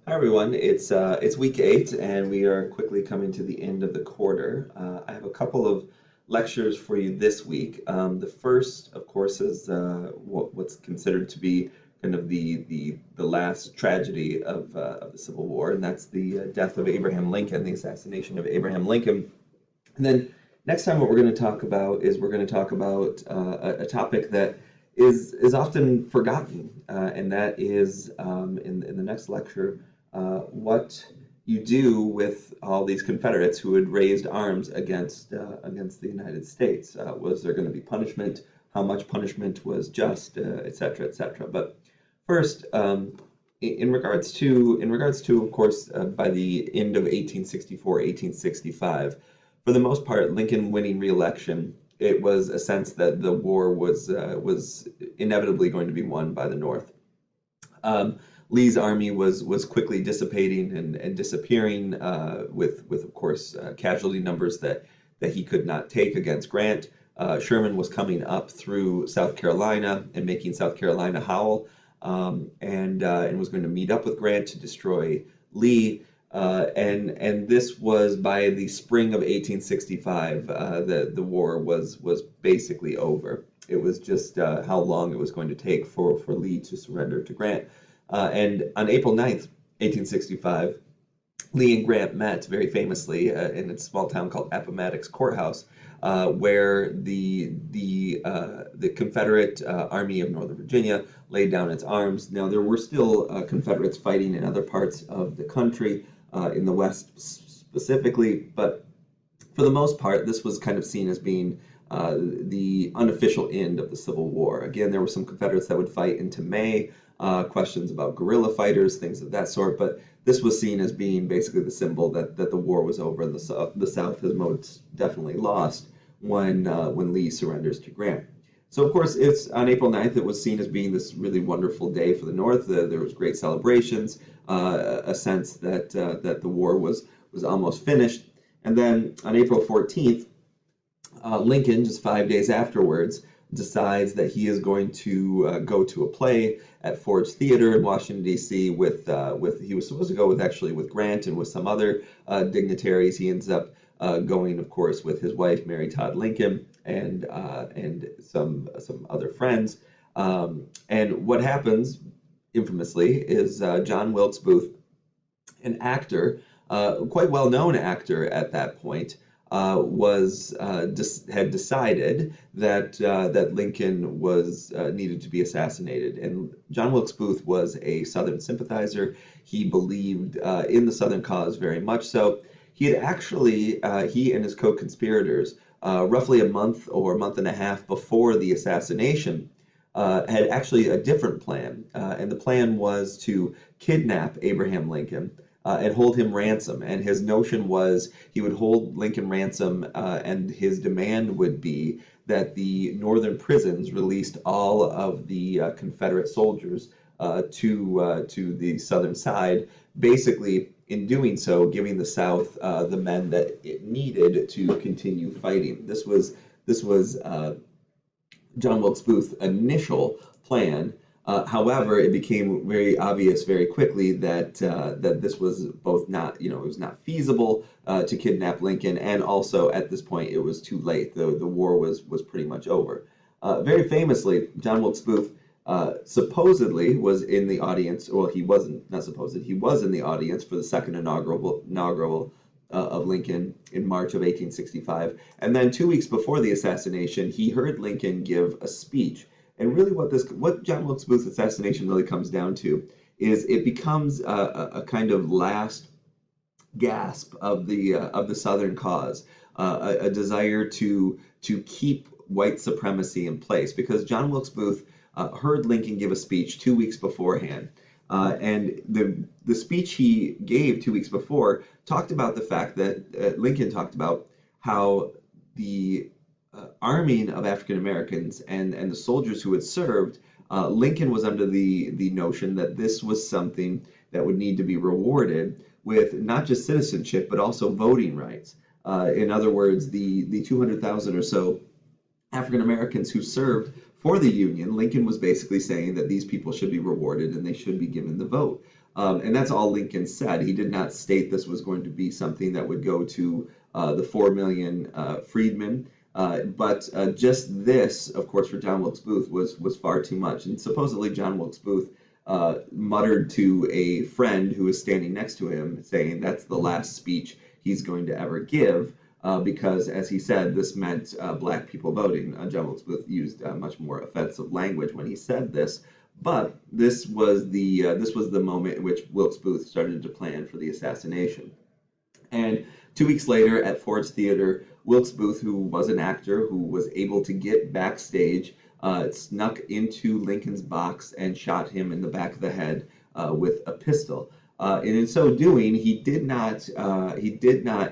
Hi everyone, it's week 8 and we are quickly coming to the end of the quarter. I have a couple of lectures for you this week. The first, of course, is what's considered to be kind of the last tragedy of the Civil War, and that's the death of Abraham Lincoln, the assassination of Abraham Lincoln. And then next time, what we're going to talk about is we're going to talk about a topic that is often forgotten, and that is in the next lecture what you do with all these Confederates who had raised arms against the United States. Was there going to be punishment? How much punishment was just, et cetera, et cetera. But first, in regards to, of course, by the end of 1864, 1865, for the most part, Lincoln winning re-election, it was a sense that the war was inevitably going to be won by the North. Um, Lee's army was quickly dissipating and disappearing, with of course casualty numbers that he could not take against Grant. Sherman was coming up through South Carolina and making South Carolina howl, and was going to meet up with Grant to destroy Lee. And this was by the spring of 1865. The war was basically over. It was just how long it was going to take for Lee to surrender to Grant. And on April 9th, 1865, Lee and Grant met very famously in a small town called Appomattox Courthouse, where the Confederate Army of Northern Virginia laid down its arms. Now there were still Confederates fighting in other parts of the country, in the West specifically, but for the most part, this was kind of seen as being the unofficial end of the Civil War. Again, there were some Confederates that would fight into May, questions about guerrilla fighters, things of that sort, but this was seen as being basically the symbol that the war was over. The South has most definitely lost when Lee surrenders to Grant. So of course, it's on April 9th. It was seen as being this really wonderful day for the North. There was great celebrations, a sense that the war was almost finished. And then on April 14th, Lincoln, just 5 days afterwards, decides that he is going to go to a play at Ford's Theater in Washington D.C. with he was supposed to go with Grant and with some other dignitaries. He ends up going, of course, with his wife Mary Todd Lincoln and some other friends. And what happens, infamously, is John Wilkes Booth, an actor, quite well known actor at that point, had decided that Lincoln was needed to be assassinated. And John Wilkes Booth was a Southern sympathizer. He believed in the Southern cause very much so. He had actually he and his co-conspirators, roughly a month or a month and a half before the assassination, had actually a different plan, and the plan was to kidnap Abraham Lincoln and hold him ransom. And his notion was he would hold Lincoln ransom, and his demand would be that the northern prisons released all of the Confederate soldiers to the southern side, basically in doing so, giving the South the men that it needed to continue fighting. This was John Wilkes Booth's initial plan. However, it became very obvious very quickly that this was both not, it was not feasible to kidnap Lincoln, and also at this point it was too late. The war was pretty much over. Very famously, John Wilkes Booth supposedly was in the audience. Well, he wasn't, not supposed. He was in the audience for the second inaugural of Lincoln in March of 1865. And then 2 weeks before the assassination, he heard Lincoln give a speech. And really, what John Wilkes Booth's assassination really comes down to is it becomes a kind of last gasp of the Southern cause, a desire to keep white supremacy in place, because John Wilkes Booth heard Lincoln give a speech 2 weeks beforehand. And the speech he gave 2 weeks before talked about the fact that Lincoln talked about how the arming of African Americans and the soldiers who had served, Lincoln was under the notion that this was something that would need to be rewarded with not just citizenship but also voting rights. In other words, the 200,000 or so African Americans who served for the Union, Lincoln was basically saying that these people should be rewarded and they should be given the vote. And that's all Lincoln said. He did not state this was going to be something that would go to the 4 million freedmen. But just this, of course, for John Wilkes Booth was far too much. And supposedly John Wilkes Booth muttered to a friend who was standing next to him, saying that's the last speech he's going to ever give, because, as he said, this meant black people voting. John Wilkes Booth used much more offensive language when he said this. But this was the moment in which Wilkes Booth started to plan for the assassination. And 2 weeks later at Ford's Theater, Wilkes Booth, who was an actor who was able to get backstage, snuck into Lincoln's box and shot him in the back of the head with a pistol. And in so doing, he did not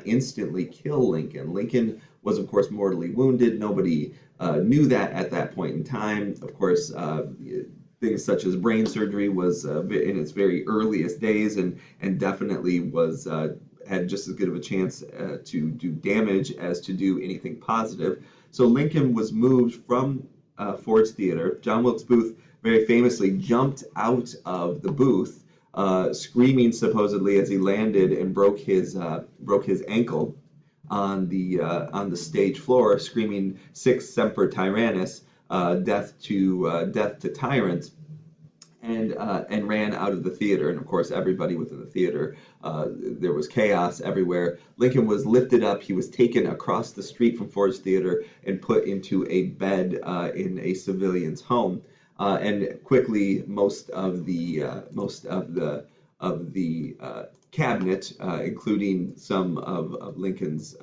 instantly kill Lincoln. Lincoln was, of course, mortally wounded. Nobody knew that at that point in time. Of course, things such as brain surgery was in its very earliest days, and definitely was had just as good of a chance to do damage as to do anything positive. So Lincoln was moved from Ford's Theater. John Wilkes Booth very famously jumped out of the booth, screaming supposedly as he landed and broke his ankle on the stage floor, screaming "Sic Semper Tyrannis," death to tyrants, and ran out of the theater. And of course, everybody within the theater, there was chaos everywhere. Lincoln was lifted up. He was taken across the street from Ford's Theater and put into a bed in a civilian's home. And quickly, most of the cabinet, including some of Lincoln's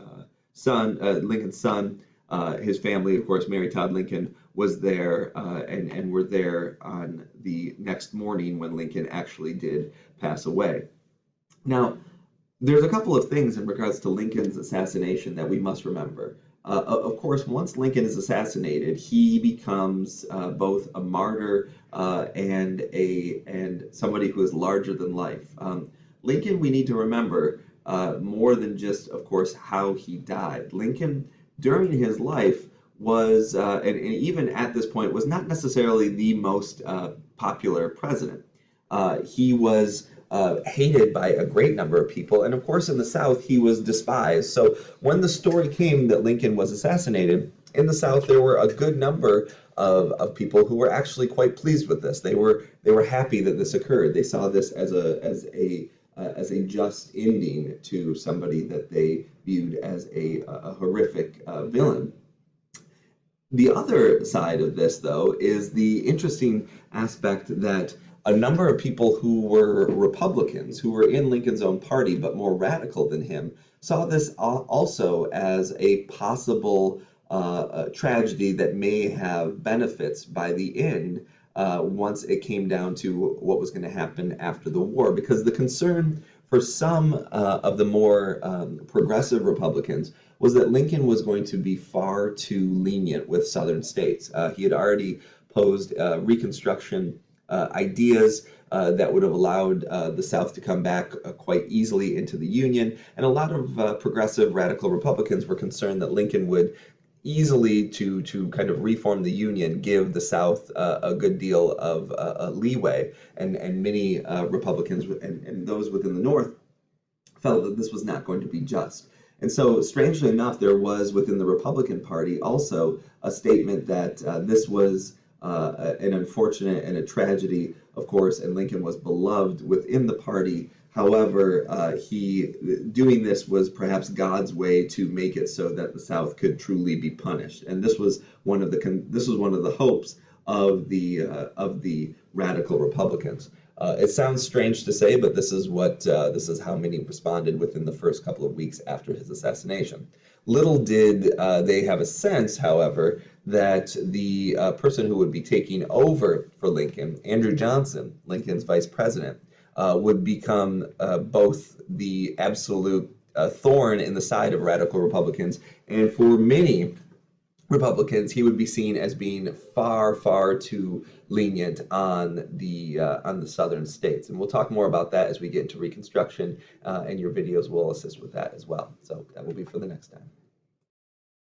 son, his family, of course, Mary Todd Lincoln, was there and were there on the next morning when Lincoln actually did pass away. Now, there's a couple of things in regards to Lincoln's assassination that we must remember. Of course, once Lincoln is assassinated, he becomes both a martyr and somebody who is larger than life. Lincoln, we need to remember more than just, of course, how he died. Lincoln, during his life, was, and even at this point, was not necessarily the most popular president. He was hated by a great number of people, and of course in the South he was despised. So when the story came that Lincoln was assassinated, in the South there were a good number of people who were actually quite pleased with this. They were happy that this occurred. They saw this as a just ending to somebody that they viewed as a horrific villain. The other side of this, though, is the interesting aspect that a number of people who were Republicans, who were in Lincoln's own party but more radical than him, saw this also as a possible tragedy that may have benefits by the end once it came down to what was going to happen after the war. Because the concern for some of the more progressive Republicans was that Lincoln was going to be far too lenient with Southern states. He had already posed Reconstruction ideas that would have allowed the South to come back quite easily into the Union, and a lot of progressive radical Republicans were concerned that Lincoln would easily to kind of reform the Union, give the South a good deal of leeway, and many Republicans and those within the North felt that this was not going to be just. And so, strangely enough, there was within the Republican Party also a statement that this was an unfortunate and a tragedy, of course, and Lincoln was beloved within the party. However, he doing this was perhaps God's way to make it so that the South could truly be punished, and this was one of the hopes of the radical Republicans. It sounds strange to say, but this is how many responded within the first couple of weeks after his assassination. Little did they have a sense, however, that the person who would be taking over for Lincoln, Andrew Johnson, Lincoln's vice president, would become both the absolute thorn in the side of radical Republicans, and for many Republicans, he would be seen as being far, far too lenient on the southern states. And we'll talk more about that as we get into Reconstruction, and your videos will assist with that as well. So that will be for the next time.